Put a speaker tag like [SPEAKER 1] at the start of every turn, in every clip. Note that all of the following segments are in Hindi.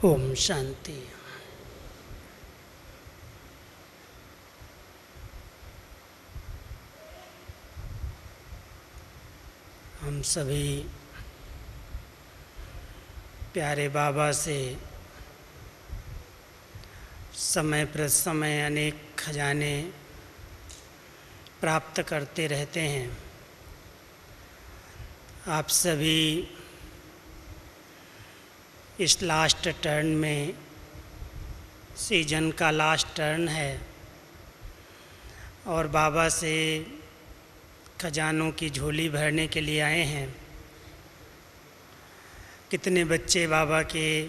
[SPEAKER 1] ओम शांति। हम सभी प्यारे बाबा से समय पर समय अनेक खजाने प्राप्त करते रहते हैं। आप सभी इस लास्ट टर्न में, सीजन का लास्ट टर्न है और बाबा से खजानों की झोली भरने के लिए आए हैं। कितने बच्चे बाबा के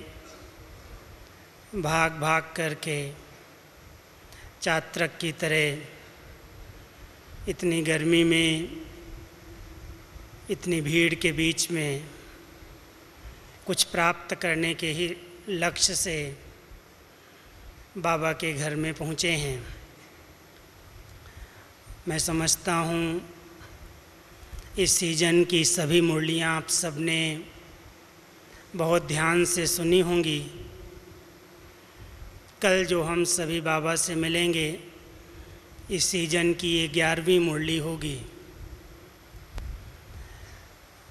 [SPEAKER 1] भाग भाग करके चात्रक की तरह इतनी गर्मी में, इतनी भीड़ के बीच में कुछ प्राप्त करने के ही लक्ष्य से बाबा के घर में पहुँचे हैं। मैं समझता हूँ इस सीजन की सभी मुरलियाँ आप सबने बहुत ध्यान से सुनी होंगी। कल जो हम सभी बाबा से मिलेंगे, इस सीजन की ये 11वीं मुरली होगी।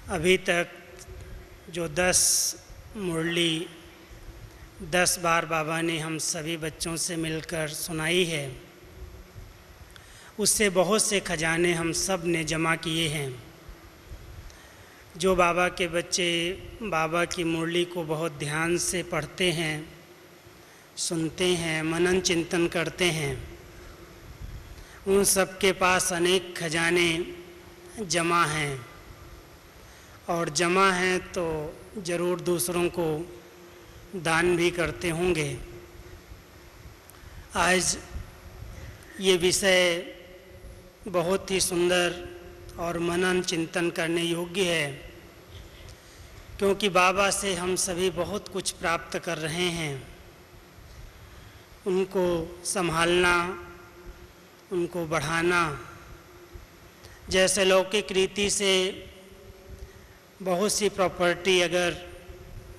[SPEAKER 1] अभी तक जो 10 मुरली 10 बार बाबा ने हम सभी बच्चों से मिलकर सुनाई है, उससे बहुत से खजाने हम सब ने जमा किए हैं। जो बाबा के बच्चे बाबा की मुरली को बहुत ध्यान से पढ़ते हैं, सुनते हैं, मनन चिंतन करते हैं, उन सब के पास अनेक खजाने जमा हैं और जमा हैं तो ज़रूर दूसरों को दान भी करते होंगे। आज ये विषय बहुत ही सुंदर और मनन चिंतन करने योग्य है, क्योंकि बाबा से हम सभी बहुत कुछ प्राप्त कर रहे हैं। उनको संभालना, उनको बढ़ाना, जैसे लौकिक रीति से बहुत सी प्रॉपर्टी अगर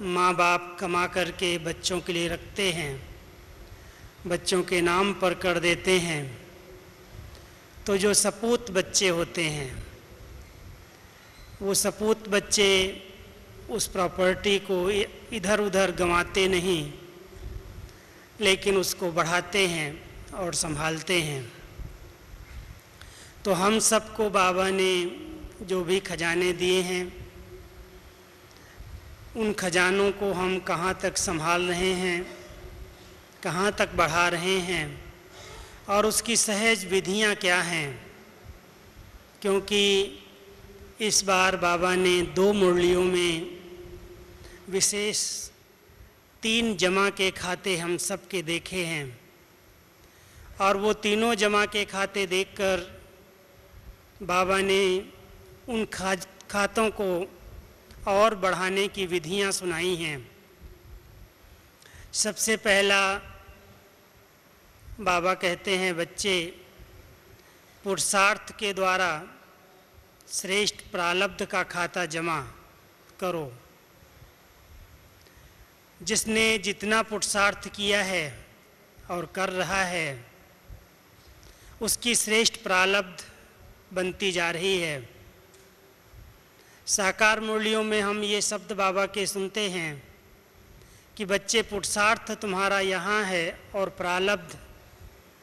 [SPEAKER 1] माँ बाप कमा करके बच्चों के लिए रखते हैं, बच्चों के नाम पर कर देते हैं, तो जो सपूत बच्चे होते हैं, वो सपूत बच्चे उस प्रॉपर्टी को इधर उधर गंवाते नहीं, लेकिन उसको बढ़ाते हैं और संभालते हैं। तो हम सबको बाबा ने जो भी खजाने दिए हैं, उन खजानों को हम कहाँ तक संभाल रहे हैं, कहाँ तक बढ़ा रहे हैं और उसकी सहज विधियाँ क्या हैं। क्योंकि इस बार बाबा ने 2 मुरलियों में विशेष 3 जमा के खाते हम सब के देखे हैं और वो तीनों जमा के खाते देखकर बाबा ने उन खातों को और बढ़ाने की विधियां सुनाई हैं। सबसे पहला बाबा कहते हैं, बच्चे पुरुषार्थ के द्वारा श्रेष्ठ प्रारब्ध का खाता जमा करो। जिसने जितना पुरुषार्थ किया है और कर रहा है, उसकी श्रेष्ठ प्रारब्ध बनती जा रही है। साकार मुरलियों में हम ये शब्द बाबा के सुनते हैं कि बच्चे पुरुषार्थ तुम्हारा यहाँ है और प्रारब्ध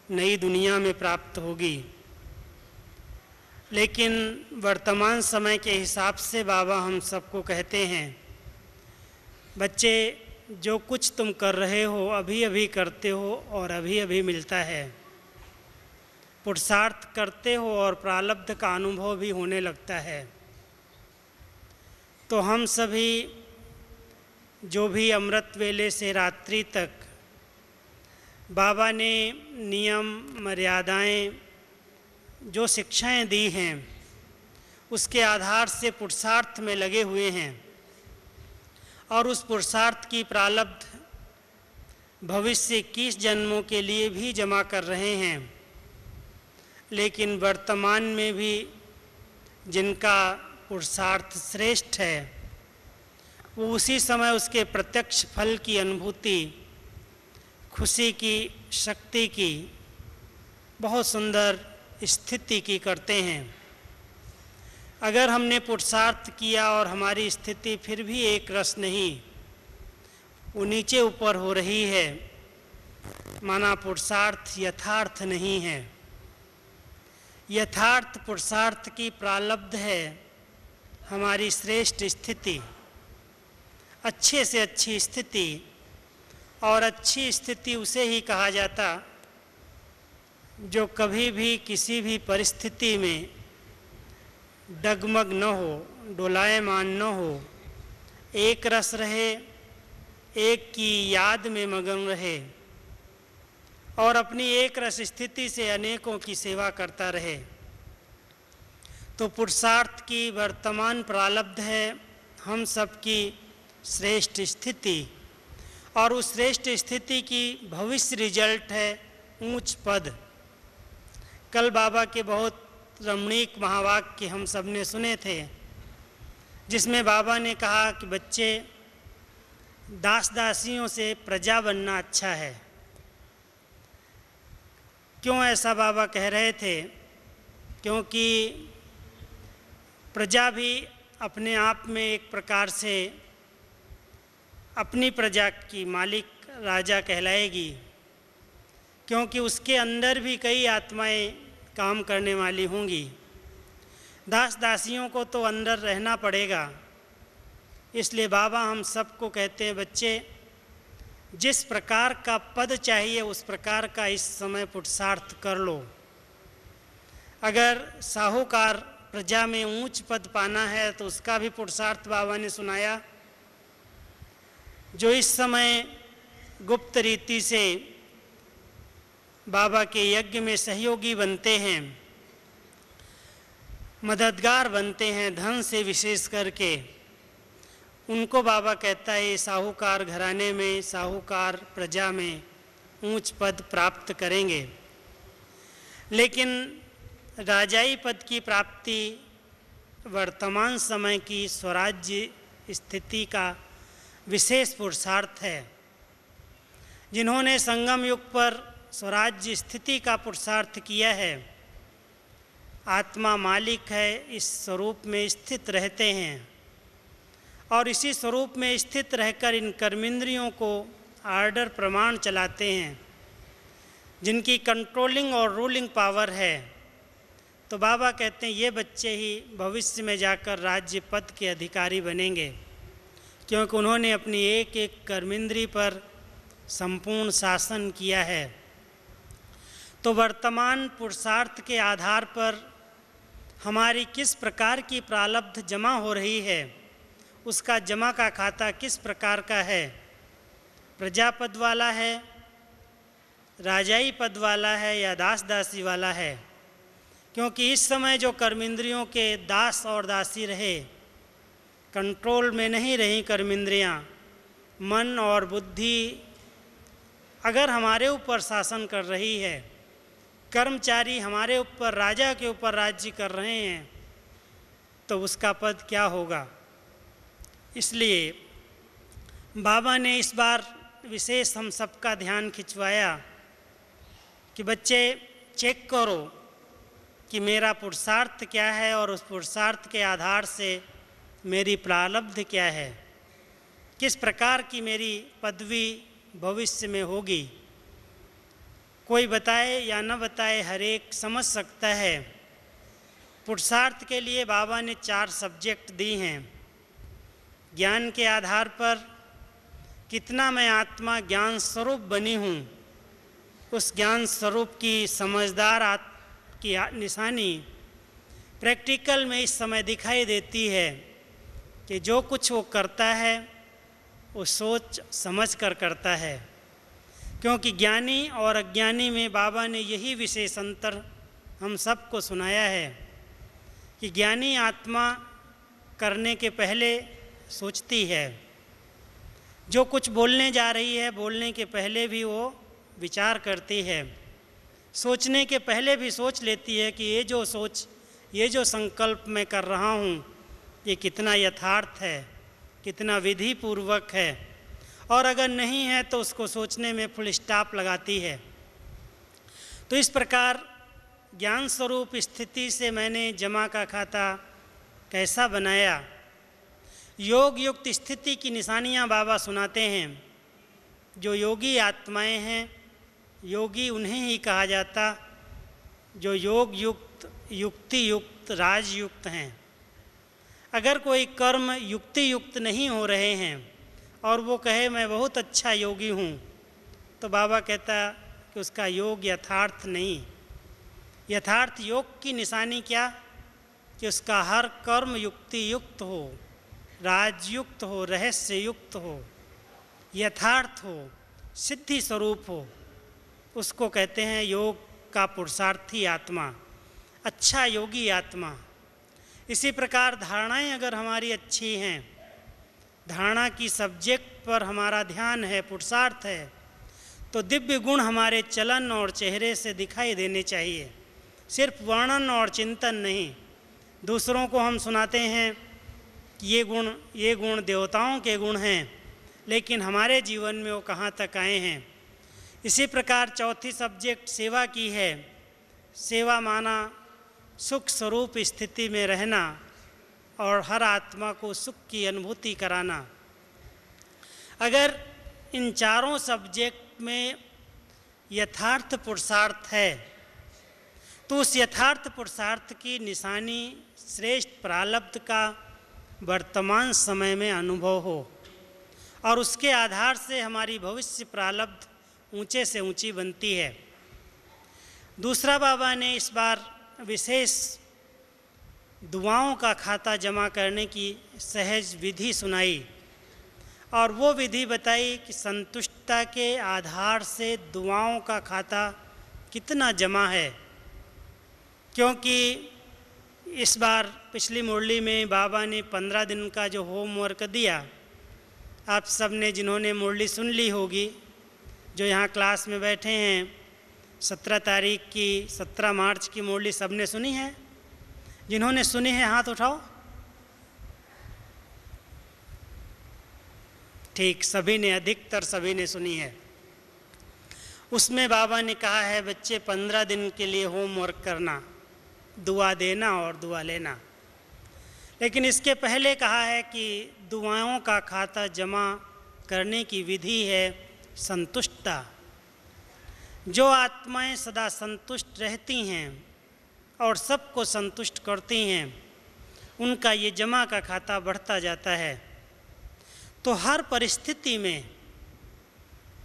[SPEAKER 1] नई दुनिया में प्राप्त होगी। लेकिन वर्तमान समय के हिसाब से बाबा हम सबको कहते हैं, बच्चे जो कुछ तुम कर रहे हो अभी अभी करते हो और अभी अभी मिलता है। पुरुषार्थ करते हो और प्रारब्ध का अनुभव भी होने लगता है। तो हम सभी जो भी अमृत वेले से रात्रि तक बाबा ने नियम मर्यादाएं जो शिक्षाएं दी हैं, उसके आधार से पुरुषार्थ में लगे हुए हैं और उस पुरुषार्थ की प्रारब्ध भविष्य 21 जन्मों के लिए भी जमा कर रहे हैं। लेकिन वर्तमान में भी जिनका पुरुषार्थ श्रेष्ठ है, वो उसी समय उसके प्रत्यक्ष फल की अनुभूति, खुशी की, शक्ति की बहुत सुंदर स्थिति की करते हैं। अगर हमने पुरुषार्थ किया और हमारी स्थिति फिर भी एक रस नहीं, वो नीचे ऊपर हो रही है, माना पुरुषार्थ यथार्थ नहीं है। यथार्थ पुरुषार्थ की प्रारब्ध है हमारी श्रेष्ठ स्थिति, अच्छे से अच्छी स्थिति। और अच्छी स्थिति उसे ही कहा जाता जो कभी भी किसी भी परिस्थिति में डगमग न हो, डोलायमान न हो, एक रस रहे, एक की याद में मगन रहे और अपनी एक रस स्थिति से अनेकों की सेवा करता रहे। तो पुरुषार्थ की वर्तमान प्रारब्ध है हम सबकी श्रेष्ठ स्थिति, और उस श्रेष्ठ स्थिति की भविष्य रिजल्ट है ऊंच पद। कल बाबा के बहुत रमणीक महावाक्य हम सब ने सुने थे, जिसमें बाबा ने कहा कि बच्चे, दास दासियों से प्रजा बनना अच्छा है। क्यों ऐसा बाबा कह रहे थे? क्योंकि प्रजा भी अपने आप में एक प्रकार से अपनी प्रजा की मालिक राजा कहलाएगी, क्योंकि उसके अंदर भी कई आत्माएं काम करने वाली होंगी। दास दासियों को तो अंदर रहना पड़ेगा। इसलिए बाबा हम सबको कहते हैं, बच्चे जिस प्रकार का पद चाहिए उस प्रकार का इस समय पुरुषार्थ कर लो। अगर साहूकार प्रजा में ऊंच पद पाना है तो उसका भी पुरुषार्थ बाबा ने सुनाया। जो इस समय गुप्त रीति से बाबा के यज्ञ में सहयोगी बनते हैं, मददगार बनते हैं धन से विशेष करके, उनको बाबा कहता है साहूकार घराने में, साहूकार प्रजा में ऊंच पद प्राप्त करेंगे। लेकिन राजाई पद की प्राप्ति वर्तमान समय की स्वराज्य स्थिति का विशेष पुरुषार्थ है। जिन्होंने संगम युग पर स्वराज्य स्थिति का पुरुषार्थ किया है, आत्मा मालिक है, इस स्वरूप में स्थित रहते हैं और इसी स्वरूप में स्थित रहकर इन कर्मेंद्रियों को आर्डर प्रमाण चलाते हैं, जिनकी कंट्रोलिंग और रूलिंग पावर है। तो बाबा कहते हैं ये बच्चे ही भविष्य में जाकर राज्य पद के अधिकारी बनेंगे, क्योंकि उन्होंने अपनी एक एक कर्मेंद्री पर संपूर्ण शासन किया है। तो वर्तमान पुरुषार्थ के आधार पर हमारी किस प्रकार की प्रारब्ध जमा हो रही है, उसका जमा का खाता किस प्रकार का है, प्रजा पद वाला है, राजाई पद वाला है या दास दासी वाला है। क्योंकि इस समय जो कर्मेंद्रियों के दास और दासी रहे, कंट्रोल में नहीं रही कर्मेंद्रियां, मन और बुद्धि अगर हमारे ऊपर शासन कर रही है, कर्मचारी हमारे ऊपर, राजा के ऊपर राज्य कर रहे हैं, तो उसका पद क्या होगा। इसलिए बाबा ने इस बार विशेष हम सबका ध्यान खिंचवाया कि बच्चे चेक करो कि मेरा पुरुषार्थ क्या है और उस पुरुषार्थ के आधार से मेरी प्रारब्ध क्या है, किस प्रकार की मेरी पदवी भविष्य में होगी। कोई बताए या न बताए, हर एक समझ सकता है। पुरुषार्थ के लिए बाबा ने 4 सब्जेक्ट दी हैं। ज्ञान के आधार पर कितना मैं आत्मा ज्ञान स्वरूप बनी हूँ, उस ज्ञान स्वरूप की समझदार की निशानी प्रैक्टिकल में इस समय दिखाई देती है कि जो कुछ वो करता है वो सोच समझ कर करता है। क्योंकि ज्ञानी और अज्ञानी में बाबा ने यही विशेष अंतर हम सबको सुनाया है कि ज्ञानी आत्मा करने के पहले सोचती है, जो कुछ बोलने जा रही है बोलने के पहले भी वो विचार करती है, सोचने के पहले भी सोच लेती है कि ये जो संकल्प मैं कर रहा हूँ ये कितना यथार्थ है, कितना विधि पूर्वक है, और अगर नहीं है तो उसको सोचने में फुल स्टॉप लगाती है। तो इस प्रकार ज्ञान स्वरूप स्थिति से मैंने जमा का खाता कैसा बनाया, योग युक्त स्थिति की निशानियाँ बाबा सुनाते हैं। जो योगी आत्माएं हैं, योगी उन्हें ही कहा जाता जो योग युक्त, युक्ति युक्त, राजयुक्त हैं। अगर कोई कर्म युक्ति युक्त नहीं हो रहे हैं और वो कहे मैं बहुत अच्छा योगी हूँ, तो बाबा कहता कि उसका योग यथार्थ नहीं। यथार्थ योग की निशानी क्या, कि उसका हर कर्म युक्ति युक्त हो, राजयुक्त हो, रहस्य युक्त हो, यथार्थ हो, सिद्धि स्वरूप हो। उसको कहते हैं योग का पुरुषार्थी आत्मा, अच्छा योगी आत्मा। इसी प्रकार धारणाएं अगर हमारी अच्छी हैं, धारणा की सब्जेक्ट पर हमारा ध्यान है, पुरुषार्थ है, तो दिव्य गुण हमारे चलन और चेहरे से दिखाई देने चाहिए। सिर्फ वर्णन और चिंतन नहीं। दूसरों को हम सुनाते हैं कि ये गुण देवताओं के गुण हैं, लेकिन हमारे जीवन में वो कहाँ तक आए हैं। इसी प्रकार चौथी सब्जेक्ट सेवा की है। सेवा माना सुख स्वरूप स्थिति में रहना और हर आत्मा को सुख की अनुभूति कराना। अगर इन चारों सब्जेक्ट में यथार्थ पुरुषार्थ है, तो उस यथार्थ पुरुषार्थ की निशानी श्रेष्ठ प्रारब्ध का वर्तमान समय में अनुभव हो, और उसके आधार से हमारी भविष्य प्रारब्ध ऊंचे से ऊंची बनती है। दूसरा, बाबा ने इस बार विशेष दुआओं का खाता जमा करने की सहज विधि सुनाई, और वो विधि बताई कि संतुष्टता के आधार से दुआओं का खाता कितना जमा है। क्योंकि इस बार पिछली मुरली में बाबा ने 15 दिन का जो होमवर्क दिया, आप सब ने जिन्होंने मुरली सुन ली होगी, जो यहाँ क्लास में बैठे हैं, 17 तारीख की 17 मार्च की मुरली सब ने सुनी है? जिन्होंने सुनी है हाथ उठाओ। ठीक, सभी ने, अधिकतर सभी ने सुनी है। उसमें बाबा ने कहा है बच्चे 15 दिन के लिए होमवर्क करना, दुआ देना और दुआ लेना। लेकिन इसके पहले कहा है कि दुआओं का खाता जमा करने की विधि है संतुष्टता। जो आत्माएं सदा संतुष्ट रहती हैं और सबको संतुष्ट करती हैं, उनका ये जमा का खाता बढ़ता जाता है। तो हर परिस्थिति में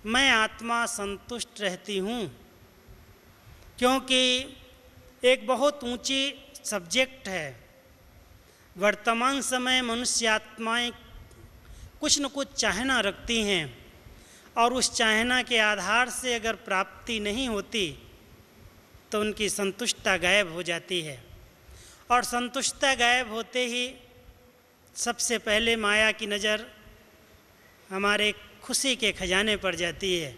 [SPEAKER 1] मैं आत्मा संतुष्ट रहती हूँ, क्योंकि एक बहुत ऊंची सब्जेक्ट है। वर्तमान समय मनुष्य आत्माएं कुछ न कुछ चाहना रखती हैं, और उस चाहना के आधार से अगर प्राप्ति नहीं होती तो उनकी संतुष्टता गायब हो जाती है। और संतुष्टता गायब होते ही सबसे पहले माया की नज़र हमारे खुशी के खजाने पर जाती है।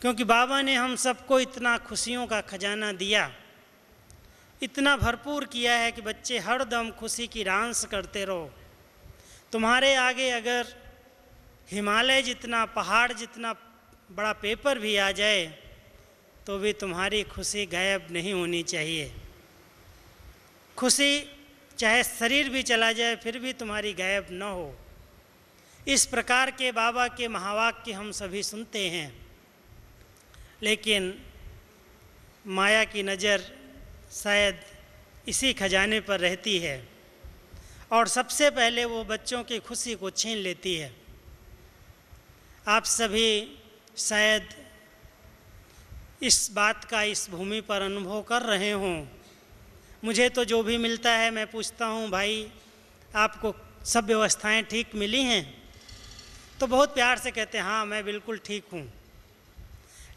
[SPEAKER 1] क्योंकि बाबा ने हम सबको इतना खुशियों का खजाना दिया, इतना भरपूर किया है कि बच्चे हर दम खुशी की डांस करते रहो। तुम्हारे आगे अगर हिमालय जितना, पहाड़ जितना बड़ा पेपर भी आ जाए तो भी तुम्हारी खुशी गायब नहीं होनी चाहिए। खुशी चाहे शरीर भी चला जाए फिर भी तुम्हारी गायब न हो। इस प्रकार के बाबा के महावाक्य हम सभी सुनते हैं, लेकिन माया की नज़र शायद इसी खजाने पर रहती है, और सबसे पहले वो बच्चों की खुशी को छीन लेती है। आप सभी शायद इस बात का इस भूमि पर अनुभव कर रहे हों। मुझे तो जो भी मिलता है मैं पूछता हूँ, भाई आपको सब व्यवस्थाएं ठीक मिली हैं? तो बहुत प्यार से कहते हैं हाँ मैं बिल्कुल ठीक हूँ।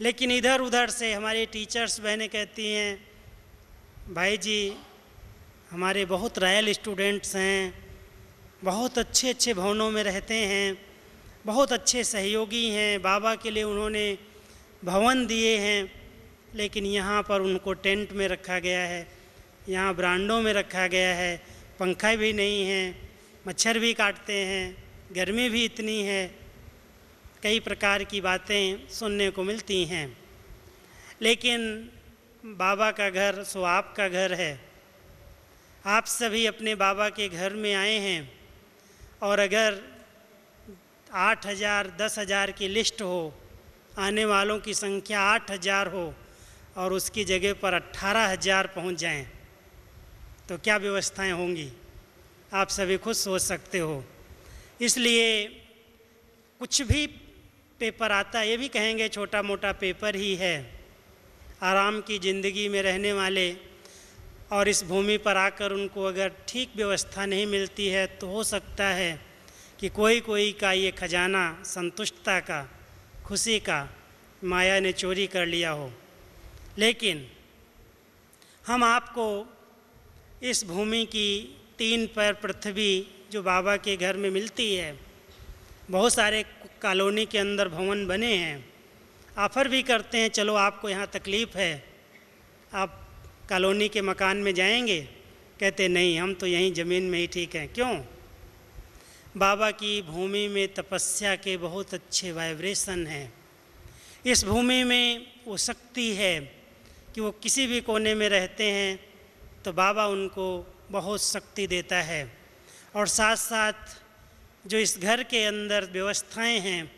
[SPEAKER 1] लेकिन इधर उधर से हमारी टीचर्स बहनें कहती हैं, भाई जी हमारे बहुत रॉयल स्टूडेंट्स हैं, बहुत अच्छे अच्छे भवनों में रहते हैं, बहुत अच्छे सहयोगी हैं, बाबा के लिए उन्होंने भवन दिए हैं, लेकिन यहाँ पर उनको टेंट में रखा गया है, यहाँ ब्रांडों में रखा गया है, पंखा भी नहीं है, मच्छर भी काटते हैं, गर्मी भी इतनी है, कई प्रकार की बातें सुनने को मिलती हैं। लेकिन बाबा का घर सो आपका घर है। आप सभी अपने बाबा के घर में आए हैं, और अगर 8,000 10,000 की लिस्ट हो, आने वालों की संख्या 8,000 हो और उसकी जगह पर 18,000 पहुंच जाएं, तो क्या व्यवस्थाएं होंगी, आप सभी खुद सोच सकते हो। इसलिए कुछ भी पेपर आता, ये भी कहेंगे छोटा मोटा पेपर ही है। आराम की ज़िंदगी में रहने वाले और इस भूमि पर आकर उनको अगर ठीक व्यवस्था नहीं मिलती है, तो हो सकता है कि कोई का ये खजाना संतुष्टता का, खुशी का माया ने चोरी कर लिया हो। लेकिन हम आपको इस भूमि की 3 पैर पृथ्वी जो बाबा के घर में मिलती है, बहुत सारे कॉलोनी के अंदर भवन बने हैं, ऑफ़र भी करते हैं, चलो आपको यहाँ तकलीफ़ है, आप कॉलोनी के मकान में जाएंगे? कहते नहीं, हम तो यहीं ज़मीन में ही ठीक हैं। क्यों? बाबा की भूमि में तपस्या के बहुत अच्छे वाइब्रेशन हैं। इस भूमि में वो शक्ति है कि वो किसी भी कोने में रहते हैं तो बाबा उनको बहुत शक्ति देता है। और साथ साथ जो इस घर के अंदर व्यवस्थाएं हैं,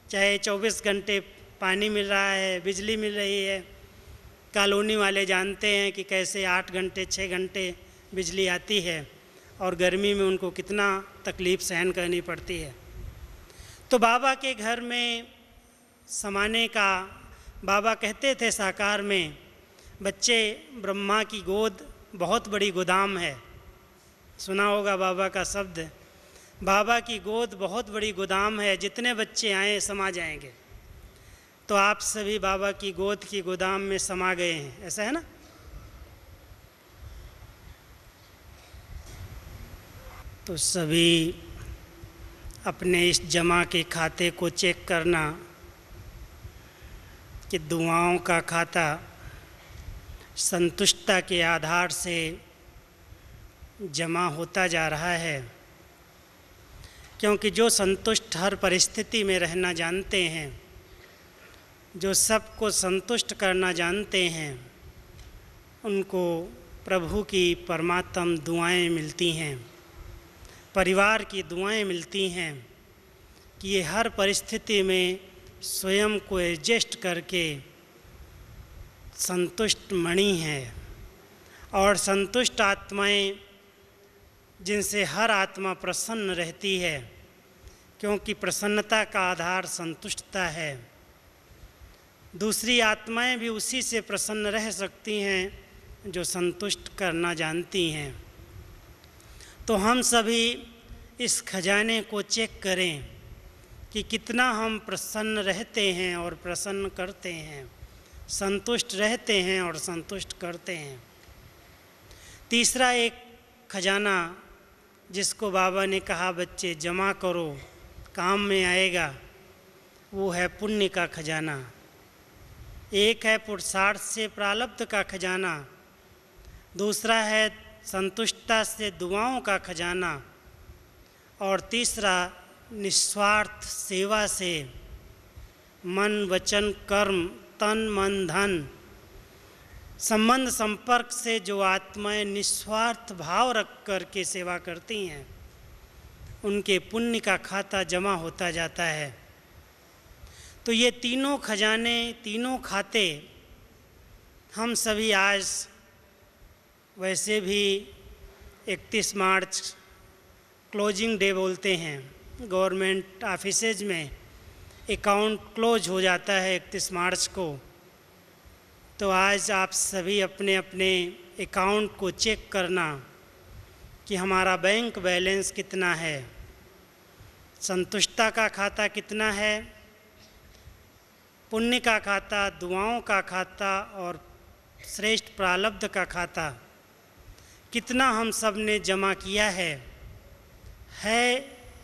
[SPEAKER 1] चाहे 24 घंटे पानी मिल रहा है, बिजली मिल रही है, कॉलोनी वाले जानते हैं कि कैसे 8 घंटे 6 घंटे बिजली आती है और गर्मी में उनको कितना तकलीफ़ सहन करनी पड़ती है। तो बाबा के घर में समाने का, बाबा कहते थे साकार में, बच्चे ब्रह्मा की गोद बहुत बड़ी गोदाम है। सुना होगा बाबा का शब्द, बाबा की गोद बहुत बड़ी गोदाम है, जितने बच्चे आए समा जाएंगे। तो आप सभी बाबा की गोद की गोदाम में समा गए हैं, ऐसा है ना? तो सभी अपने इस जमा के खाते को चेक करना कि दुआओं का खाता संतुष्टता के आधार से जमा होता जा रहा है। क्योंकि जो संतुष्ट हर परिस्थिति में रहना जानते हैं, जो सबको संतुष्ट करना जानते हैं, उनको प्रभु की परमात्म दुआएं मिलती हैं, परिवार की दुआएं मिलती हैं कि ये हर परिस्थिति में स्वयं को एडजस्ट करके संतुष्ट मणि है। और संतुष्ट आत्माएं जिनसे हर आत्मा प्रसन्न रहती है, क्योंकि प्रसन्नता का आधार संतुष्टता है। दूसरी आत्माएं भी उसी से प्रसन्न रह सकती हैं जो संतुष्ट करना जानती हैं। तो हम सभी इस खजाने को चेक करें कि कितना हम प्रसन्न रहते हैं और प्रसन्न करते हैं, संतुष्ट रहते हैं और संतुष्ट करते हैं। तीसरा एक खजाना जिसको बाबा ने कहा बच्चे जमा करो, काम में आएगा, वो है पुण्य का खजाना। एक है पुरुषार्थ से प्रारब्ध का खजाना, दूसरा है संतुष्टता से दुआओं का खजाना, और तीसरा निस्वार्थ सेवा से मन वचन कर्म तन मन धन संबंध संपर्क से जो आत्माएं निस्वार्थ भाव रख कर के सेवा करती हैं, उनके पुण्य का खाता जमा होता जाता है। तो ये तीनों खजाने, तीनों खाते हम सभी आज, वैसे भी 31 मार्च क्लोजिंग डे बोलते हैं, गवर्नमेंट ऑफिसेज में अकाउंट क्लोज हो जाता है 31 मार्च को। तो आज आप सभी अपने अपने अकाउंट को चेक करना कि हमारा बैंक बैलेंस कितना है, संतुष्टता का खाता कितना है, पुण्य का खाता, दुआओं का खाता और श्रेष्ठ प्रारब्ध का खाता कितना हम सब ने जमा किया है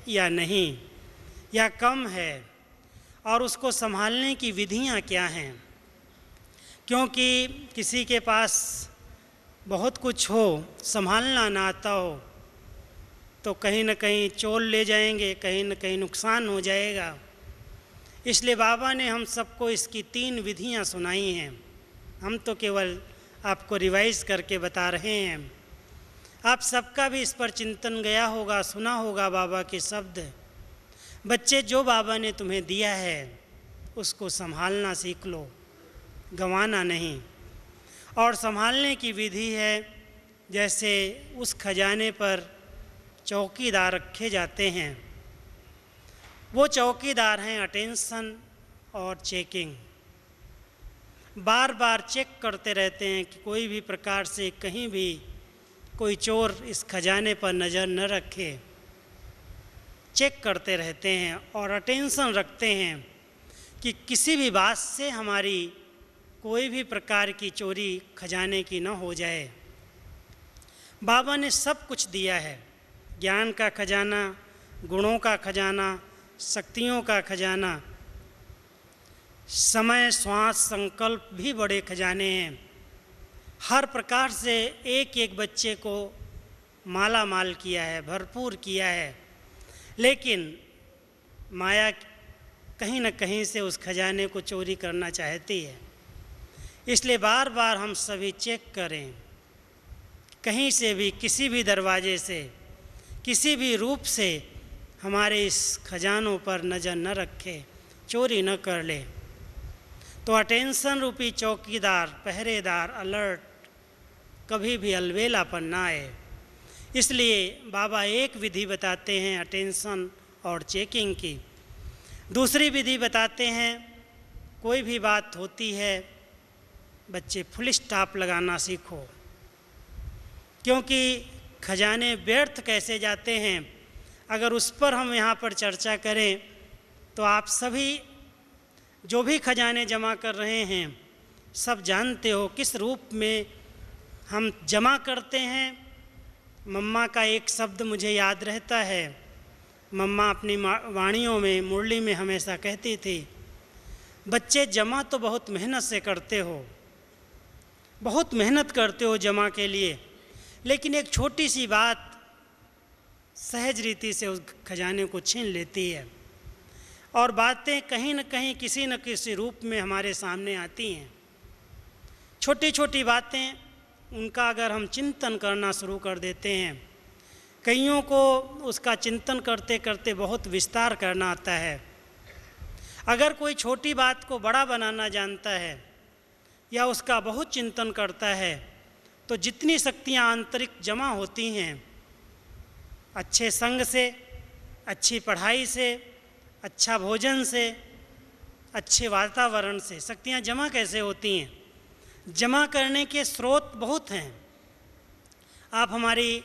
[SPEAKER 1] या नहीं, या कम है, और उसको संभालने की विधियां क्या हैं। क्योंकि किसी के पास बहुत कुछ हो, संभालना ना आता हो, तो कहीं न कहीं चोर ले जाएंगे, कहीं न कहीं नुकसान हो जाएगा। इसलिए बाबा ने हम सबको इसकी 3 विधियां सुनाई हैं। हम तो केवल आपको रिवाइज करके बता रहे हैं। आप सबका भी इस पर चिंतन गया होगा, सुना होगा बाबा के शब्द। बच्चे, जो बाबा ने तुम्हें दिया है उसको संभालना सीख लो, गंवाना नहीं। और संभालने की विधि है, जैसे उस खजाने पर चौकीदार रखे जाते हैं। वो चौकीदार हैं अटेंशन और चेकिंग। बार बार चेक करते रहते हैं कि कोई भी प्रकार से कहीं भी कोई चोर इस खजाने पर नज़र न रखे। चेक करते रहते हैं और अटेंशन रखते हैं कि किसी भी बात से हमारी कोई भी प्रकार की चोरी खजाने की न हो जाए। बाबा ने सब कुछ दिया है, ज्ञान का खजाना, गुणों का खजाना, शक्तियों का खजाना, समय, श्वास, संकल्प भी बड़े खजाने हैं। हर प्रकार से एक एक बच्चे को माला माल किया है, भरपूर किया है। लेकिन माया कहीं न कहीं से उस खजाने को चोरी करना चाहती है। इसलिए बार बार हम सभी चेक करें, कहीं से भी, किसी भी दरवाजे से, किसी भी रूप से हमारे इस खजानों पर नज़र न रखे, चोरी न कर ले। तो अटेंशन रूपी चौकीदार, पहरेदार, अलर्ट, कभी भी अलबेलापन ना आए। इसलिए बाबा एक विधि बताते हैं अटेंशन और चेकिंग की। दूसरी विधि बताते हैं, कोई भी बात होती है बच्चे फुल स्टॉप लगाना सीखो, क्योंकि खजाने व्यर्थ कैसे जाते हैं अगर उस पर हम यहाँ पर चर्चा करें तो आप सभी जो भी खजाने जमा कर रहे हैं सब जानते हो किस रूप में हम जमा करते हैं। मम्मा का एक शब्द मुझे याद रहता है। मम्मा अपनी वाणियों में, मुरली में हमेशा कहती थी, बच्चे जमा तो बहुत मेहनत से करते हो, बहुत मेहनत करते हो जमा के लिए, लेकिन एक छोटी सी बात सहज रीति से उस खजाने को छीन लेती है और बातें कहीं न कहीं किसी न किसी रूप में हमारे सामने आती हैं। छोटी छोटी बातें, उनका अगर हम चिंतन करना शुरू कर देते हैं, कईयों को उसका चिंतन करते करते बहुत विस्तार करना आता है। अगर कोई छोटी बात को बड़ा बनाना जानता है या उसका बहुत चिंतन करता है तो जितनी शक्तियाँ आंतरिक जमा होती हैं, अच्छे संग से, अच्छी पढ़ाई से, अच्छा भोजन से, अच्छे वातावरण से शक्तियाँ जमा कैसे होती हैं? जमा करने के स्रोत बहुत हैं। आप हमारी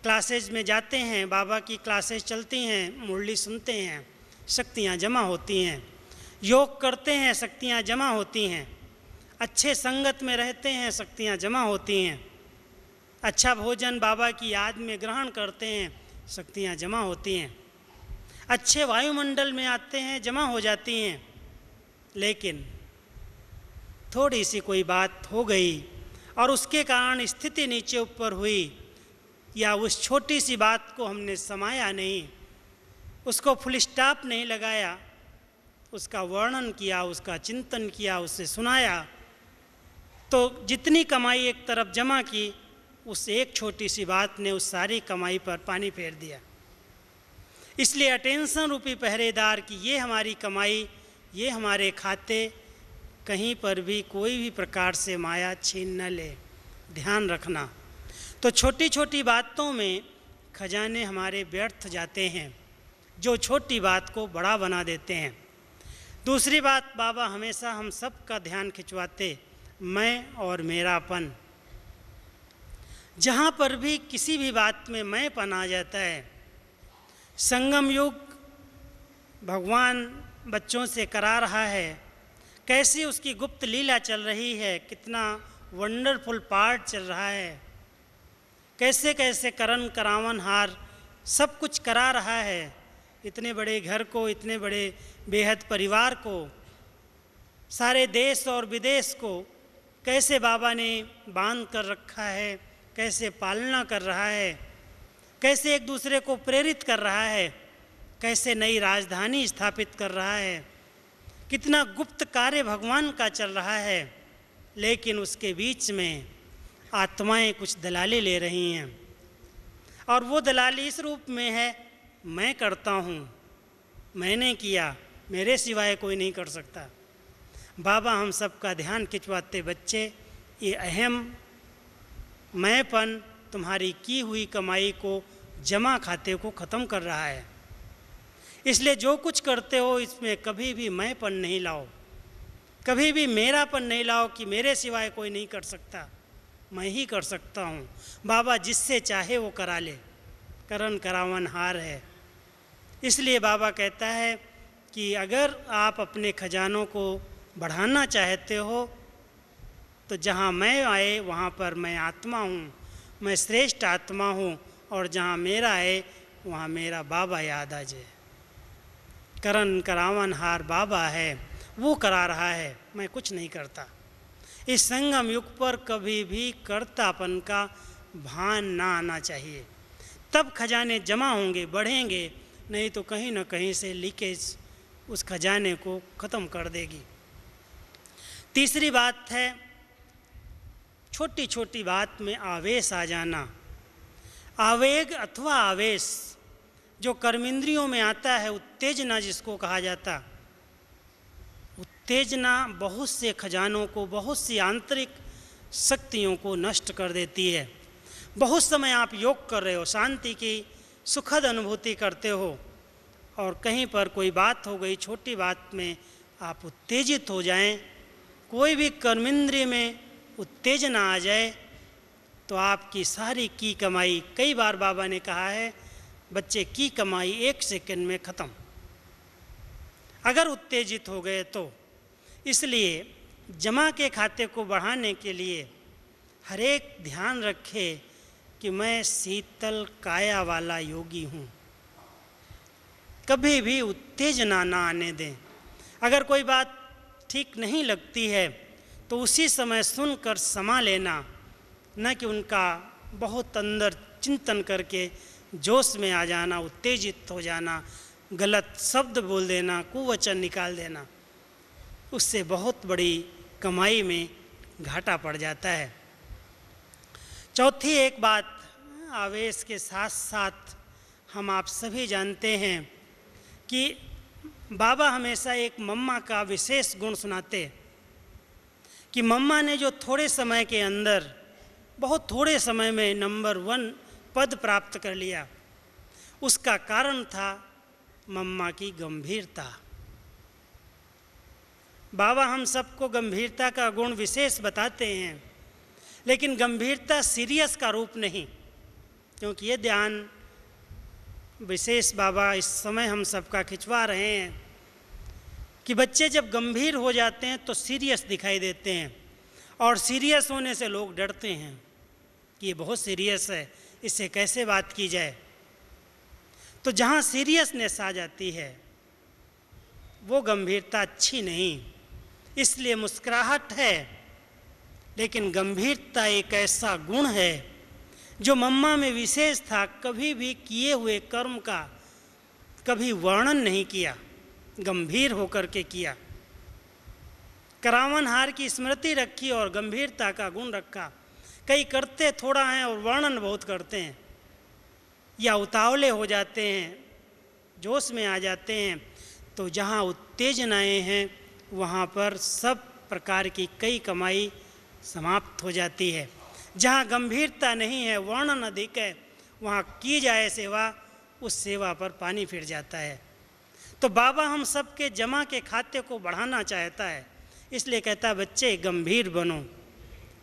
[SPEAKER 1] क्लासेज में जाते हैं, बाबा की क्लासेज चलती हैं, मुरली सुनते हैं, शक्तियाँ जमा होती हैं। योग करते हैं, शक्तियाँ जमा होती हैं। अच्छे संगत में रहते हैं, शक्तियाँ जमा होती हैं। अच्छा भोजन बाबा की याद में ग्रहण करते हैं, शक्तियाँ जमा होती हैं। अच्छे वायुमंडल में आते हैं, जमा हो जाती हैं। लेकिन थोड़ी सी कोई बात हो गई और उसके कारण स्थिति नीचे ऊपर हुई, या उस छोटी सी बात को हमने समाया नहीं, उसको फुल स्टॉप नहीं लगाया, उसका वर्णन किया, उसका चिंतन किया, उसे सुनाया, तो जितनी कमाई एक तरफ जमा की, उस एक छोटी सी बात ने उस सारी कमाई पर पानी फेर दिया। इसलिए अटेंशन रूपी पहरेदार की ये हमारी कमाई, ये हमारे खाते, कहीं पर भी कोई भी प्रकार से माया छीन न ले, ध्यान रखना। तो छोटी छोटी बातों में खजाने हमारे व्यर्थ जाते हैं, जो छोटी बात को बड़ा बना देते हैं। दूसरी बात, बाबा हमेशा हम सब का ध्यान खिंचवाते, मैं और मेरापन। जहाँ पर भी किसी भी बात में मैंपन आ जाता है, संगम युग भगवान बच्चों से करा रहा है, कैसी उसकी गुप्त लीला चल रही है, कितना वंडरफुल पार्ट चल रहा है, कैसे कैसे करन करावन हार सब कुछ करा रहा है। इतने बड़े घर को, इतने बड़े बेहद परिवार को, सारे देश और विदेश को कैसे बाबा ने बांध कर रखा है, कैसे पालना कर रहा है। कैसे एक दूसरे को प्रेरित कर रहा है, कैसे नई राजधानी स्थापित कर रहा है, कितना गुप्त कार्य भगवान का चल रहा है, लेकिन उसके बीच में आत्माएं कुछ दलाली ले रही हैं। और वो दलाली इस रूप में है, मैं करता हूँ, मैंने किया, मेरे सिवाय कोई नहीं कर सकता। बाबा हम सबका ध्यान खिंचवाते, बच्चे ये अहम मैंपन तुम्हारी की हुई कमाई को, जमा खाते को ख़त्म कर रहा है। इसलिए जो कुछ करते हो इसमें कभी भी मैंपन नहीं लाओ, कभी भी मेरापन नहीं लाओ कि मेरे सिवाय कोई नहीं कर सकता, मैं ही कर सकता हूँ। बाबा जिससे चाहे वो करा ले, करन करावन हार है। इसलिए बाबा कहता है कि अगर आप अपने खजानों को बढ़ाना चाहते हो तो जहाँ मैं आए वहाँ पर मैं आत्मा हूँ, मैं श्रेष्ठ आत्मा हूँ, और जहाँ मेरा है वहाँ मेरा बाबा याद आ जाए। करन करावन हार बाबा है, वो करा रहा है, मैं कुछ नहीं करता। इस संगम युग पर कभी भी कर्तापन का भान ना आना चाहिए, तब खजाने जमा होंगे, बढ़ेंगे, नहीं तो कहीं ना कहीं से लीकेज उस खजाने को ख़त्म कर देगी। तीसरी बात है, छोटी छोटी बात में आवेश आ जाना। आवेग अथवा आवेश जो कर्मेंद्रियों में आता है, उत्तेजना जिसको कहा जाता, उत्तेजना बहुत से खजानों को, बहुत सी आंतरिक शक्तियों को नष्ट कर देती है। बहुत समय आप योग कर रहे हो, शांति की सुखद अनुभूति करते हो, और कहीं पर कोई बात हो गई, छोटी बात में आप उत्तेजित हो जाएं, कोई भी कर्मेंद्रिय में उत्तेजना आ जाए तो आपकी सारी की कमाई, कई बार बाबा ने कहा है बच्चे की कमाई 1 सेकंड में ख़त्म, अगर उत्तेजित हो गए तो। इसलिए जमा के खाते को बढ़ाने के लिए हर एक ध्यान रखे कि मैं शीतल काया वाला योगी हूँ, कभी भी उत्तेजना ना आने दें। अगर कोई बात ठीक नहीं लगती है तो उसी समय सुनकर समा लेना, न कि उनका बहुत अंदर चिंतन करके जोश में आ जाना, उत्तेजित हो जाना, गलत शब्द बोल देना, कुवचन निकाल देना, उससे बहुत बड़ी कमाई में घाटा पड़ जाता है। चौथी एक बात, आवेश के साथ साथ हम आप सभी जानते हैं कि बाबा हमेशा एक मम्मा का विशेष गुण सुनाते कि मम्मा ने जो थोड़े समय के अंदर, बहुत थोड़े समय में नंबर 1 पद प्राप्त कर लिया, उसका कारण था मम्मा की गंभीरता। बाबा हम सबको गंभीरता का गुण विशेष बताते हैं, लेकिन गंभीरता सीरियस का रूप नहीं, क्योंकि ये ध्यान विशेष बाबा इस समय हम सबका खिंचवा रहे हैं कि बच्चे जब गंभीर हो जाते हैं तो सीरियस दिखाई देते हैं, और सीरियस होने से लोग डरते हैं कि ये बहुत सीरियस है, इससे कैसे बात की जाए। तो जहाँ सीरियसनेस आ जाती है वो गंभीरता अच्छी नहीं। इसलिए मुस्कुराहट है, लेकिन गंभीरता एक ऐसा गुण है जो मम्मा में विशेष था। कभी भी किए हुए कर्म का कभी वर्णन नहीं किया, गंभीर होकर के किया। करावन हार की स्मृति रखी और गंभीरता का गुण रखा। कई करते थोड़ा हैं और वर्णन बहुत करते हैं, या उतावले हो जाते हैं, जोश में आ जाते हैं। तो जहाँ उत्तेजनाएं हैं वहाँ पर सब प्रकार की कई कमाई समाप्त हो जाती है। जहाँ गंभीरता नहीं है, वर्णन अधिक है, वहाँ की जाए सेवा, उस सेवा पर पानी फिर जाता है। तो बाबा हम सब के जमा के खाते को बढ़ाना चाहता है, इसलिए कहता बच्चे गंभीर बनो,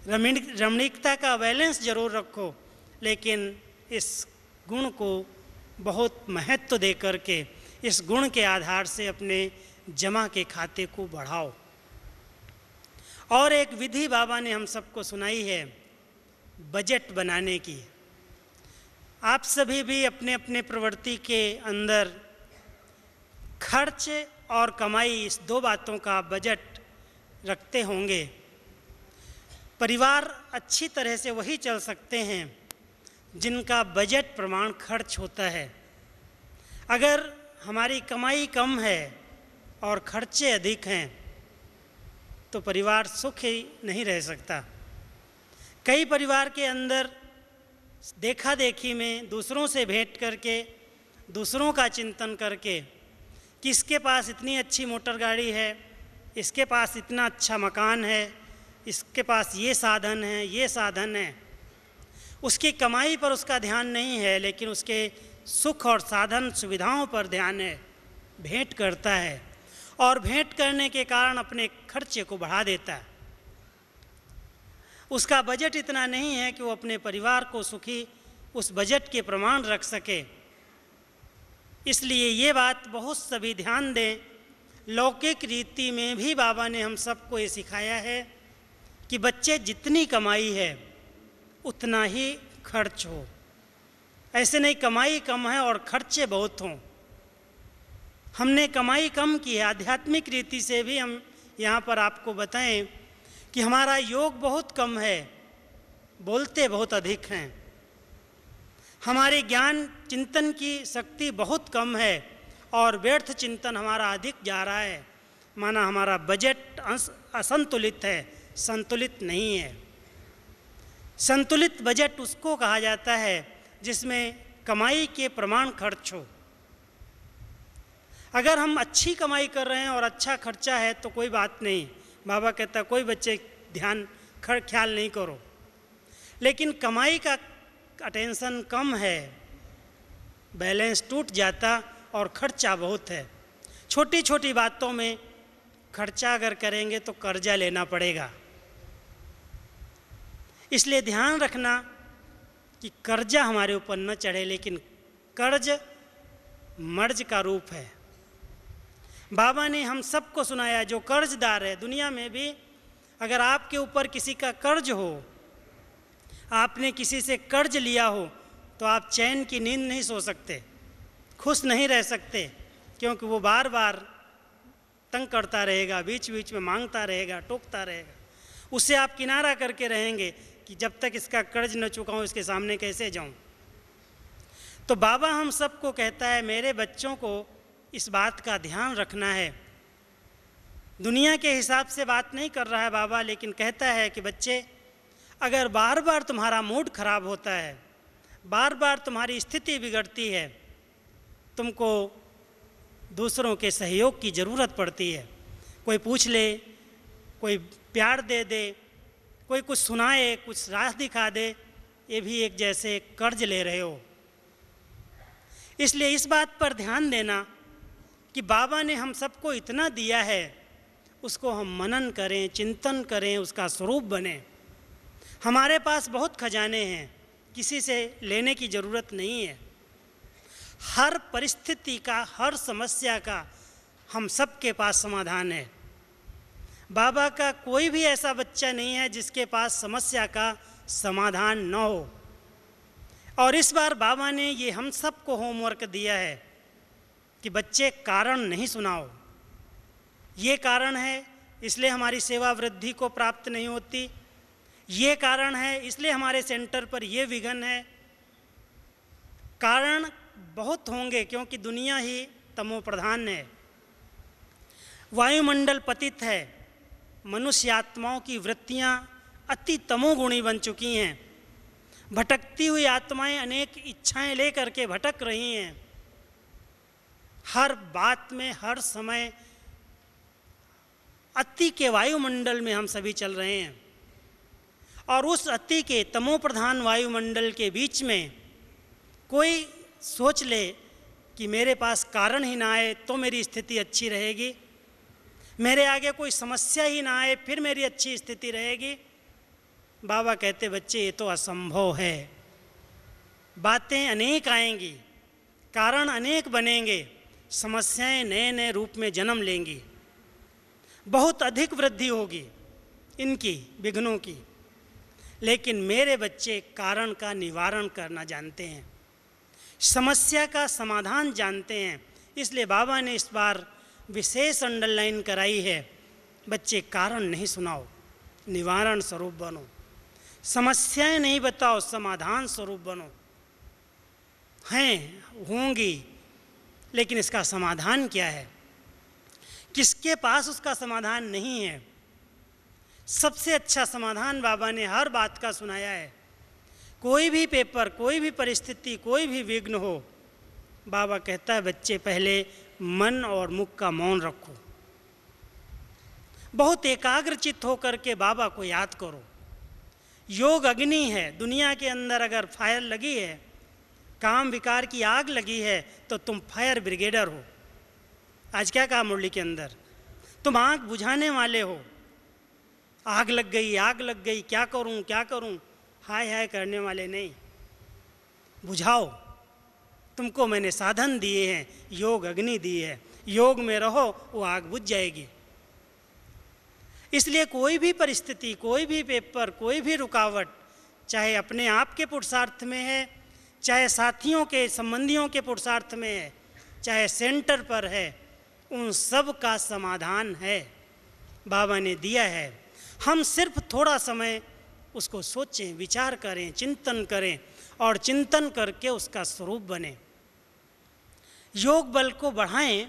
[SPEAKER 1] रमणीकता का बैलेंस जरूर रखो, लेकिन इस गुण को बहुत महत्व दे करके इस गुण के आधार से अपने जमा के खाते को बढ़ाओ। और एक विधि बाबा ने हम सबको सुनाई है बजट बनाने की। आप सभी भी अपने अपने प्रवृत्ति के अंदर खर्च और कमाई, इस 2 बातों का बजट रखते होंगे। परिवार अच्छी तरह से वही चल सकते हैं जिनका बजट प्रमाण खर्च होता है। अगर हमारी कमाई कम है और खर्चे अधिक हैं तो परिवार सुख ही नहीं रह सकता। कई परिवार के अंदर देखा देखी में दूसरों से भेंट करके, दूसरों का चिंतन करके कि इसके पास इतनी अच्छी मोटर गाड़ी है, इसके पास इतना अच्छा मकान है, इसके पास ये साधन है, ये साधन है, उसकी कमाई पर उसका ध्यान नहीं है, लेकिन उसके सुख और साधन सुविधाओं पर ध्यान है। भेंट करता है और भेंट करने के कारण अपने खर्चे को बढ़ा देता है। उसका बजट इतना नहीं है कि वो अपने परिवार को सुखी उस बजट के प्रमाण रख सके। इसलिए ये बात बहुत सभी ध्यान दें। लौकिक रीति में भी बाबा ने हम सबको ये सिखाया है कि बच्चे जितनी कमाई है उतना ही खर्च हो। ऐसे नहीं कमाई कम है और खर्चे बहुत हों। हमने कमाई कम की है। आध्यात्मिक रीति से भी हम यहाँ पर आपको बताएं कि हमारा योग बहुत कम है, बोलते बहुत अधिक हैं। हमारे ज्ञान चिंतन की शक्ति बहुत कम है और व्यर्थ चिंतन हमारा अधिक जा रहा है। माना हमारा बजट असंतुलित है, संतुलित नहीं है। संतुलित बजट उसको कहा जाता है जिसमें कमाई के प्रमाण खर्च हो। अगर हम अच्छी कमाई कर रहे हैं और अच्छा खर्चा है तो कोई बात नहीं, बाबा कहता कोई बच्चे ख्याल नहीं करो। लेकिन कमाई का अटेंशन कम है, बैलेंस टूट जाता और खर्चा बहुत है। छोटी छोटी बातों में खर्चा अगर करेंगे तो कर्जा लेना पड़ेगा। इसलिए ध्यान रखना कि कर्जा हमारे ऊपर न चढ़े, लेकिन कर्ज मर्ज का रूप है। बाबा ने हम सबको सुनाया जो कर्जदार है दुनिया में भी, अगर आपके ऊपर किसी का कर्ज हो, आपने किसी से कर्ज लिया हो, तो आप चैन की नींद नहीं सो सकते, खुश नहीं रह सकते, क्योंकि वो बार बार तंग करता रहेगा, बीच बीच में मांगता रहेगा, टोकता रहेगा। उससे आप किनारा करके रहेंगे कि जब तक इसका कर्ज न चुकाऊं इसके सामने कैसे जाऊं। तो बाबा हम सबको कहता है मेरे बच्चों को इस बात का ध्यान रखना है। दुनिया के हिसाब से बात नहीं कर रहा है बाबा, लेकिन कहता है कि बच्चे अगर बार बार तुम्हारा मूड खराब होता है, बार बार तुम्हारी स्थिति बिगड़ती है, तुमको दूसरों के सहयोग की ज़रूरत पड़ती है। कोई पूछ ले, कोई प्यार दे दे, कोई कुछ सुनाए, कुछ राह दिखा दे, ये भी एक जैसे कर्ज ले रहे हो। इसलिए इस बात पर ध्यान देना कि बाबा ने हम सबको इतना दिया है, उसको हम मनन करें, चिंतन करें, उसका स्वरूप बने। हमारे पास बहुत खजाने हैं, किसी से लेने की ज़रूरत नहीं है। हर परिस्थिति का, हर समस्या का हम सबके पास समाधान है। बाबा का कोई भी ऐसा बच्चा नहीं है जिसके पास समस्या का समाधान न हो। और इस बार बाबा ने ये हम सबको होमवर्क दिया है कि बच्चे कारण नहीं सुनाओ। ये कारण है इसलिए हमारी सेवा वृद्धि को प्राप्त नहीं होती, ये कारण है इसलिए हमारे सेंटर पर ये विघन है। कारण बहुत होंगे क्योंकि दुनिया ही तमो प्रधान है, वायुमंडल पतित है, मनुष्य आत्माओं की वृत्तियां अति तमोगुणी बन चुकी हैं। भटकती हुई आत्माएं अनेक इच्छाएं लेकर के भटक रही हैं। हर बात में, हर समय अति के वायुमंडल में हम सभी चल रहे हैं। और उस अति के तमो प्रधान वायुमंडल के बीच में कोई सोच ले कि मेरे पास कारण ही ना आए तो मेरी स्थिति अच्छी रहेगी, मेरे आगे कोई समस्या ही ना आए फिर मेरी अच्छी स्थिति रहेगी। बाबा कहते बच्चे ये तो असंभव है। बातें अनेक आएंगी, कारण अनेक बनेंगे, समस्याएं नए नए रूप में जन्म लेंगी, बहुत अधिक वृद्धि होगी इनकी विघ्नों की। लेकिन मेरे बच्चे कारण का निवारण करना जानते हैं, समस्या का समाधान जानते हैं। इसलिए बाबा ने इस बार विशेष अंडरलाइन कराई है, बच्चे कारण नहीं सुनाओ, निवारण स्वरूप बनो। समस्याएं नहीं बताओ, समाधान स्वरूप बनो। हैं, होंगी, लेकिन इसका समाधान क्या है? किसके पास उसका समाधान नहीं है? सबसे अच्छा समाधान बाबा ने हर बात का सुनाया है। कोई भी पेपर, कोई भी परिस्थिति, कोई भी विघ्न हो, बाबा कहता है बच्चे पहले मन और मुख का मौन रखो, बहुत एकाग्रचित्त होकर के बाबा को याद करो। योग अग्नि है, दुनिया के अंदर अगर फायर लगी है, काम विकार की आग लगी है, तो तुम फायर ब्रिगेडर हो। आज क्या कहा मुरली के अंदर? तुम आग बुझाने वाले हो। आग लग गई, आग लग गई, क्या करूं क्या करूं, हाय हाय करने वाले नहीं, बुझाओ। तुमको मैंने साधन दिए हैं, योग अग्नि दी है, योग में रहो, वो आग बुझ जाएगी। इसलिए कोई भी परिस्थिति, कोई भी पेपर, कोई भी रुकावट, चाहे अपने आप के पुरुषार्थ में है, चाहे साथियों के संबंधियों के पुरुषार्थ में है, चाहे सेंटर पर है, उन सब का समाधान है, बाबा ने दिया है। हम सिर्फ थोड़ा समय उसको सोचें, विचार करें, चिंतन करें और चिंतन करके उसका स्वरूप बने। योग बल को बढ़ाएं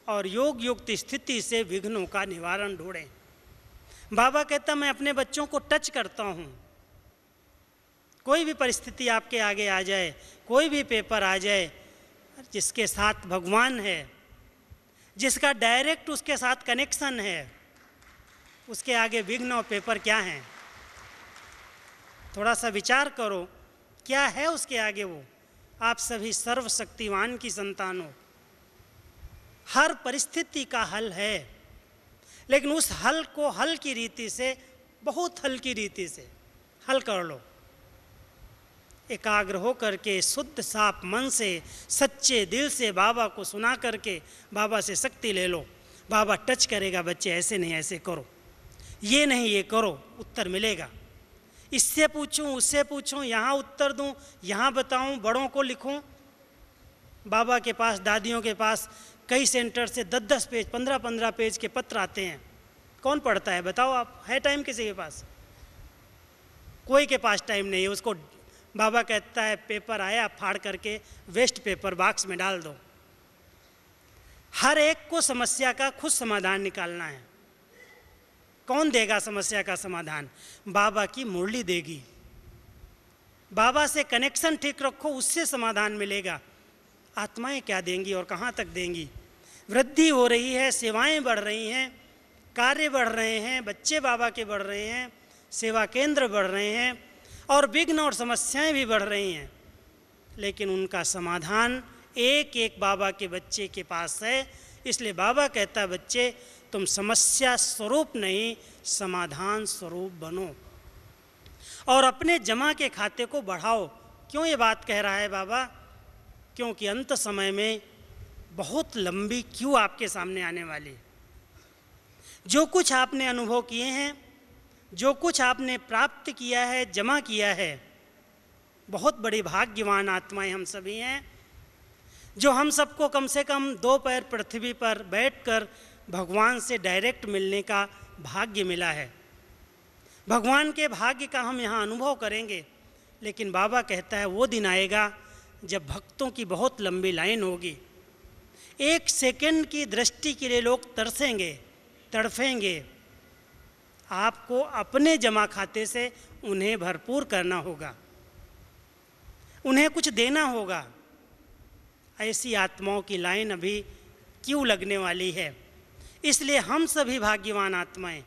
[SPEAKER 1] और योग युक्त स्थिति से विघ्नों का निवारण ढूंढें। बाबा कहता मैं अपने बच्चों को टच करता हूँ। कोई भी परिस्थिति आपके आगे आ जाए, कोई भी पेपर आ जाए, जिसके साथ भगवान है, जिसका डायरेक्ट उसके साथ कनेक्शन है, उसके आगे विघ्न और पेपर क्या हैं? थोड़ा सा विचार करो, क्या है उसके आगे वो? आप सभी सर्वशक्तिवान की संतान हो। हर परिस्थिति का हल है, लेकिन उस हल को हल की रीति से, बहुत हल्की रीति से हल कर लो। एकाग्र हो करके शुद्ध साफ मन से, सच्चे दिल से बाबा को सुना करके बाबा से शक्ति ले लो। बाबा टच करेगा, बच्चे ऐसे नहीं ऐसे करो, ये नहीं ये करो, उत्तर मिलेगा। इससे पूछूं, उससे पूछूं, यहाँ उत्तर दूं, यहाँ बताऊं, बड़ों को लिखूं। बाबा के पास, दादियों के पास कई सेंटर से 10-10 पेज, 15-15 पेज के पत्र आते हैं। कौन पढ़ता है बताओ आप? है टाइम किसी के पास? कोई के पास टाइम नहीं है। उसको बाबा कहता है पेपर आया, फाड़ करके वेस्ट पेपर बॉक्स में डाल दो। हर एक को समस्या का खुद समाधान निकालना है। कौन देगा समस्या का समाधान? बाबा की मुरली देगी। बाबा से कनेक्शन ठीक रखो, उससे समाधान मिलेगा। आत्माएं क्या देंगी और कहाँ तक देंगी? वृद्धि हो रही है, सेवाएं बढ़ रही हैं, कार्य बढ़ रहे हैं, बच्चे बाबा के बढ़ रहे हैं, सेवा केंद्र बढ़ रहे हैं और विघ्न और समस्याएं भी बढ़ रही हैं, लेकिन उनका समाधान एक एक बाबा के बच्चे के पास है। इसलिए बाबा कहता है बच्चे तुम समस्या स्वरूप नहीं, समाधान स्वरूप बनो और अपने जमा के खाते को बढ़ाओ। क्यों ये बात कह रहा है बाबा? क्योंकि अंत समय में बहुत लंबी क्यू आपके सामने आने वाली है। जो कुछ आपने अनुभव किए हैं, जो कुछ आपने प्राप्त किया है, जमा किया है, बहुत बड़ी भाग्यवान आत्माएं हम सभी हैं, जो हम सबको कम से कम 2 पैर पृथ्वी पर बैठकर भगवान से डायरेक्ट मिलने का भाग्य मिला है। भगवान के भाग्य का हम यहाँ अनुभव करेंगे, लेकिन बाबा कहता है वो दिन आएगा जब भक्तों की बहुत लंबी लाइन होगी। 1 सेकंड की दृष्टि के लिए लोग तरसेंगे, तड़फेंगे। आपको अपने जमा खाते से उन्हें भरपूर करना होगा, उन्हें कुछ देना होगा। ऐसी आत्माओं की लाइन अभी क्यों लगने वाली है। इसलिए हम सभी भाग्यवान आत्माएं,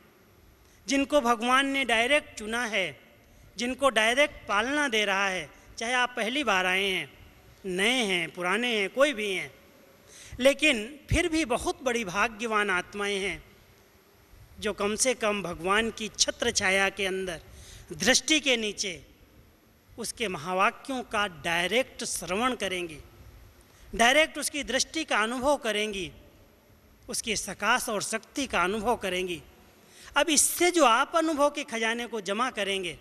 [SPEAKER 1] जिनको भगवान ने डायरेक्ट चुना है, जिनको डायरेक्ट पालना दे रहा है, चाहे आप पहली बार आए हैं, नए हैं, पुराने हैं, कोई भी हैं, लेकिन फिर भी बहुत बड़ी भाग्यवान आत्माएं हैं जो कम से कम भगवान की छत्र छाया के अंदर, दृष्टि के नीचे उसके महावाक्यों का डायरेक्ट श्रवण करेंगी, डायरेक्ट उसकी दृष्टि का अनुभव करेंगी, उसकी सकाश और शक्ति का अनुभव करेंगी। अब इससे जो आप अनुभव के खजाने को जमा करेंगे,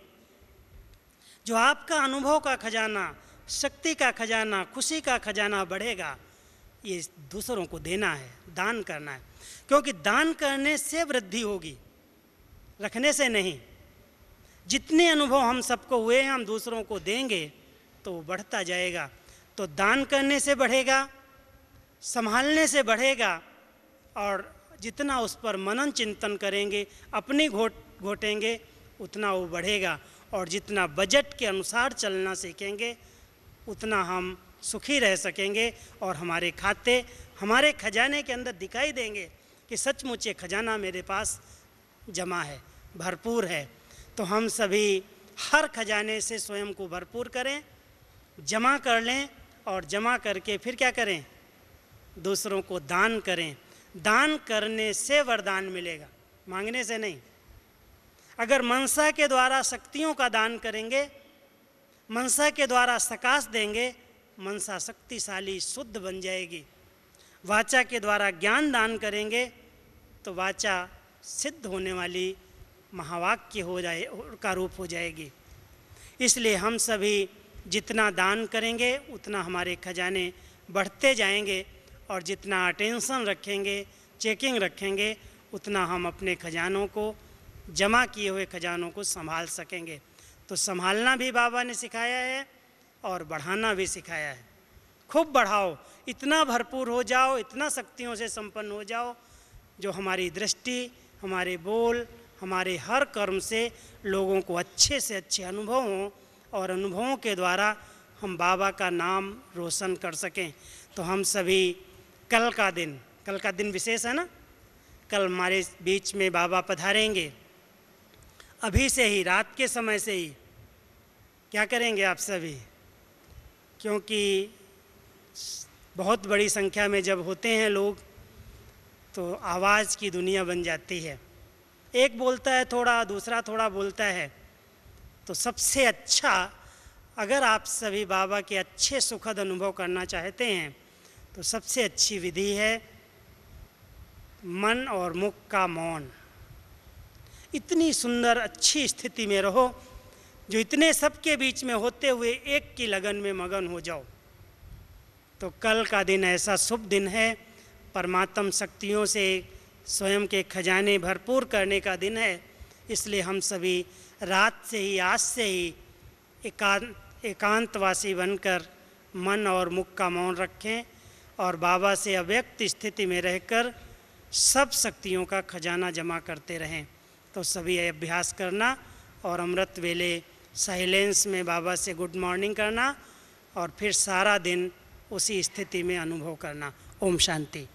[SPEAKER 1] जो आपका अनुभव का खजाना, शक्ति का खजाना, खुशी का खजाना बढ़ेगा, ये दूसरों को देना है, दान करना है। क्योंकि दान करने से वृद्धि होगी, रखने से नहीं। जितने अनुभव हम सबको हुए हैं, हम दूसरों को देंगे तो वो बढ़ता जाएगा। तो दान करने से बढ़ेगा, संभालने से बढ़ेगा, और जितना उस पर मनन चिंतन करेंगे, अपनी घोटेंगे, उतना वो बढ़ेगा। और जितना बजट के अनुसार चलना सीखेंगे, उतना हम सुखी रह सकेंगे और हमारे खाते, हमारे खजाने के अंदर दिखाई देंगे कि सचमुच ये खजाना मेरे पास जमा है, भरपूर है। तो हम सभी हर खजाने से स्वयं को भरपूर करें, जमा कर लें, और जमा करके फिर क्या करें? दूसरों को दान करें। दान करने से वरदान मिलेगा, मांगने से नहीं। अगर मनसा के द्वारा शक्तियों का दान करेंगे, मनसा के द्वारा सकाश देंगे, मनसा शक्तिशाली शुद्ध बन जाएगी। वाचा के द्वारा ज्ञान दान करेंगे तो वाचा सिद्ध होने वाली महावाक्य का रूप हो जाएगी। इसलिए हम सभी जितना दान करेंगे उतना हमारे खजाने बढ़ते जाएंगे, और जितना अटेंशन रखेंगे, चेकिंग रखेंगे, उतना हम अपने खजानों को, जमा किए हुए खजानों को संभाल सकेंगे। तो संभालना भी बाबा ने सिखाया है और बढ़ाना भी सिखाया है। खूब बढ़ाओ, इतना भरपूर हो जाओ, इतना शक्तियों से संपन्न हो जाओ, जो हमारी दृष्टि, हमारे बोल, हमारे हर कर्म से लोगों को अच्छे से अच्छे अनुभव हों, और अनुभवों के द्वारा हम बाबा का नाम रोशन कर सकें। तो हम सभी कल का दिन विशेष है ना, कल हमारे बीच में बाबा पधारेंगे। अभी से ही, रात के समय से ही क्या करेंगे आप सभी? क्योंकि बहुत बड़ी संख्या में जब होते हैं लोग, तो आवाज़ की दुनिया बन जाती है। एक बोलता है थोड़ा, दूसरा थोड़ा बोलता है। तो सबसे अच्छा, अगर आप सभी बाबा के अच्छे सुखद अनुभव करना चाहते हैं, तो सबसे अच्छी विधि है मन और मुख का मौन। इतनी सुंदर अच्छी स्थिति में रहो, जो इतने सबके बीच में होते हुए एक की लगन में मगन हो जाओ। तो कल का दिन ऐसा शुभ दिन है, परमात्म शक्तियों से स्वयं के खजाने भरपूर करने का दिन है। इसलिए हम सभी रात से ही, आज से ही एकांतवासी बनकर मन और मुख का मौन रखें, और बाबा से अव्यक्त स्थिति में रहकर सब शक्तियों का खजाना जमा करते रहें। तो सभी अभ्यास करना, और अमृत वेले साइलेंस में बाबा से गुड मॉर्निंग करना, और फिर सारा दिन उसी स्थिति में अनुभव करना। ओम शांति।